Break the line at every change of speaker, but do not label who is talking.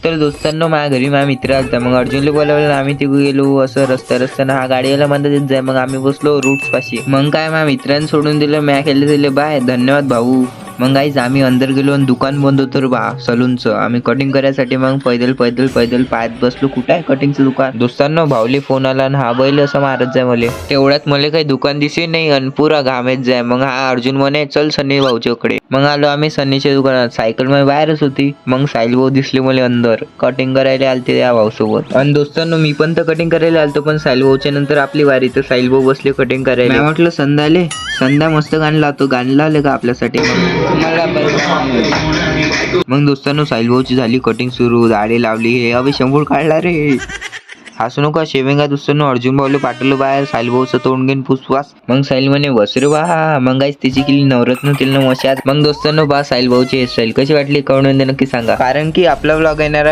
तर दोस्तांनो माझ्या घरी माझ्या मित्र आलता, मग अर्जुनला बोलावलं, आम्ही तिघे गेलो. असं रस्त्यानं हा गाडीवाला म्हणत येत जाय, मग आम्ही बसलो रूट्स पाशी. मग काय माझ्या मित्रांनी सोडून दिलं, म्या केलं दिले बाय, धन्यवाद भाऊ. मग गाईज आम्ही अंदर गेलो आणि दुकान बंद होतं रे बा सलूनचं. आम्ही कटिंग करायसाठी मग पैदल पायत बसलो. कुठं आहे कटिंगचं दुकान? दोस्तांनो भाऊले फोन आला आणि हा बैल असं मारत जाय मले. तेवढ्यात मला काही दुकान दिसे नाही आणि पुरा घाम येत जाय. मग हा अर्जुन म्हणे चल सनी भाऊच्याकडे. मग आलो आम्ही सनीच्या दुकानात. सायकल मध्ये बाहेरच होती. मग साहिल भाऊ दिसले मला अंदर कटिंग करायला आलते त्या भाऊ सोबत. आणि दोस्तांनो मी पण तर कटिंग करायला आलतो, पण साहिल भाऊच्या नंतर आपली वारी. तर साहिल भाऊ बसले कटिंग करायला. मी म्हटलं संध्या मस्त गाणं लावतो, गाणं लावले का आपल्यासाठी? मग दोस्तांनो साहिल भाऊची झाली कटिंग सुरू. दाढी लावली, हे अबे शंभूर काढला रे. हसू नका शेवेंगा. दोस्तांनो अर्जुन भाऊला पाठवलं बाहेर. साहिल भाऊचं तोंड घेऊन फुसफास. मग साहिल म्हणे बस रे बा. मग गाईस त्याची केली नवरत्न तिला मशात. मग दोस्तांनो बा साहिल भाऊची हेअरस्टाईल कशी वाटली कळून दे नक्की सांगा, कारण की आपला व्लॉग येणार